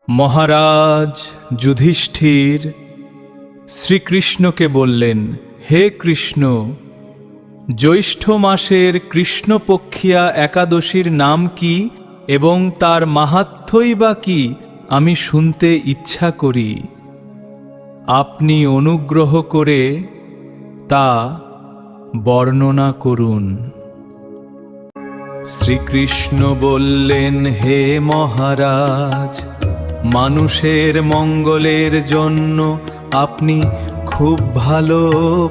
মহারাজ যুধিষ্ঠির শ্রীকৃষ্ণকে বললেন, হে কৃষ্ণ, জ্যৈষ্ঠ মাসের কৃষ্ণপক্ষিয়া একাদশীর নাম কি এবং তার মাহাত্ম্যই বা কি আমি শুনতে ইচ্ছা করি। আপনি অনুগ্রহ করে তা বর্ণনা করুন। শ্রীকৃষ্ণ বললেন, হে মহারাজ, মানুষের মঙ্গলের জন্য আপনি খুব ভালো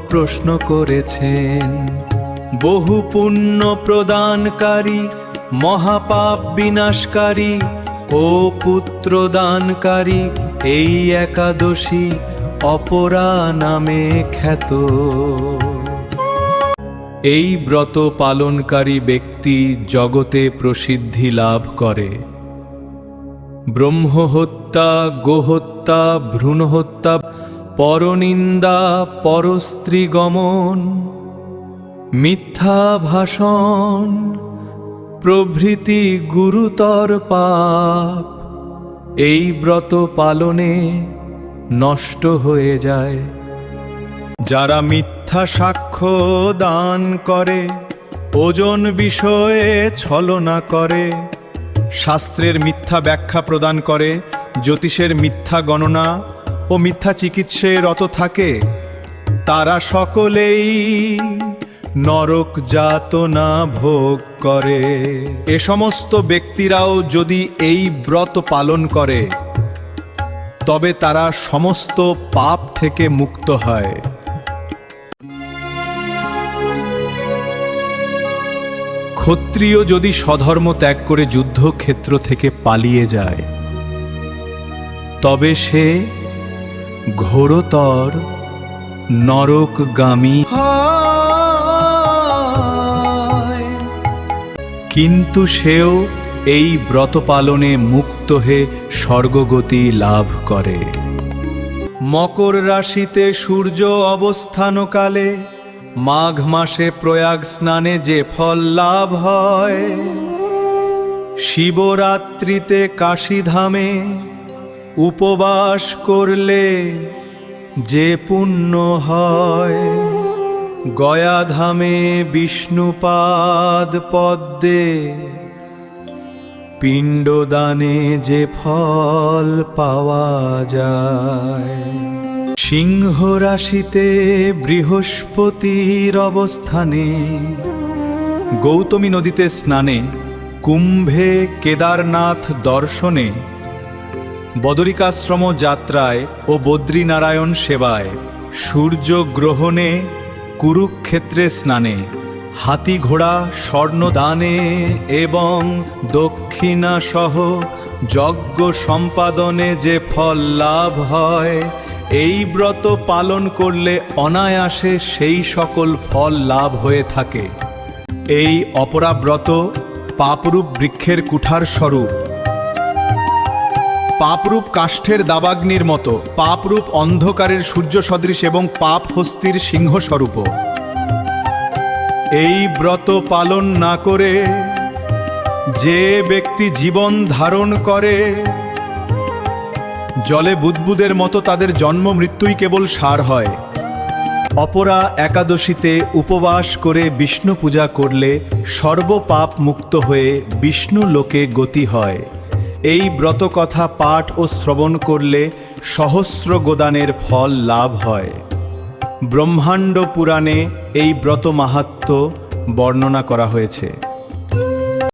প্রশ্ন করেছেন। বহু পুণ্য প্রদানকারী, মহাপাপ বিনাশকারী ও পুত্রদানকারী এই একাদশী অপরা নামে খ্যাত। এই ব্রত পালনকারী ব্যক্তি জগতে প্রসিদ্ধি লাভ করে। ব্রহ্মহত্যা, গোহত্যা, ভ্রূণহত্যা, পরনিন্দা, পরস্ত্রীগমন, মিথ্যা ভাষণ প্রভৃতি গুরুতর পাপ এই ব্রত পালনে নষ্ট হয়ে যায়। যারা মিথ্যা সাক্ষ্য দান করে, ওজন বিষয়ে ছলনা করে, শাস্ত্রের মিথ্যা ব্যাখ্যা প্রদান করে, জ্যোতিষের মিথ্যা গণনা ও মিথ্যা চিকিৎসায় রত থাকে, তারা সকলেই নরক যাতনা ভোগ করে। এ সমস্ত ব্যক্তিরাও যদি এই ব্রত পালন করে তবে তারা সমস্ত পাপ থেকে মুক্ত হয়। ক্ষত্রিয় যদি স্বধর্ম ত্যাগ করে যুদ্ধক্ষেত্র থেকে পালিয়ে যায় তবে সে ঘোরতর নরকগামী হয়, কিন্তু সেও এই ব্রত পালনে মুক্ত হয়ে স্বর্গগতি লাভ করে। মকর রাশিতে সূর্য অবস্থানকালে মাঘ মাসে প্রয়াগ স্নানে যে ফল লাভ হয়, শিবরাত্রিতে কাশীধামে উপবাস করলে যে পুণ্য হয়, গয়াধামে বিষ্ণুপাদ পদ্মে পিণ্ডদানে যে ফল পাওয়া যায়। সিংহ রাশিতে বৃহস্পতির অবস্থানে গৌতমী নদীতে স্নানে, কুম্ভে কেদারনাথ দর্শনে, বদরিকাশ্রম যাত্রায় ও বদ্রীনারায়ণ সেবায়, সূর্যগ্রহণে, কুরুক্ষেত্রে স্নানে, হাতি ঘোড়া স্বর্ণদানে এবং দক্ষিণাসহ যজ্ঞ সম্পাদনে যে ফল লাভ হয়, এই ব্রত পালন করলে অনায়াসে সেই সকল ফল লাভ হয়ে থাকে। এই অপরা ব্রত পাপরূপ বৃক্ষের কুঠার স্বরূপ, পাপরূপ কাষ্ঠের দাবাগ্নির মতো, পাপরূপ অন্ধকারের সূর্য সদৃশ এবং পাপ হস্তির সিংহ স্বরূপ। এই ব্রত পালন না করে যে ব্যক্তি জীবন ধারণ করে, জলে বুদ্বুদের মতো তাদের জন্ম মৃত্যুই কেবল সার হয়। অপরা একাদশীতে উপবাস করে বিষ্ণু পূজা করলে সর্বপাপ মুক্ত হয়ে বিষ্ণু লোকে গতি হয়। এই ব্রত কথা পাঠ ও শ্রবণ করলে সহস্র গোদানের ফল লাভ হয়। ব্রহ্মাণ্ড পুরাণে এই ব্রত মাহাত্ম্য বর্ণনা করা হয়েছে।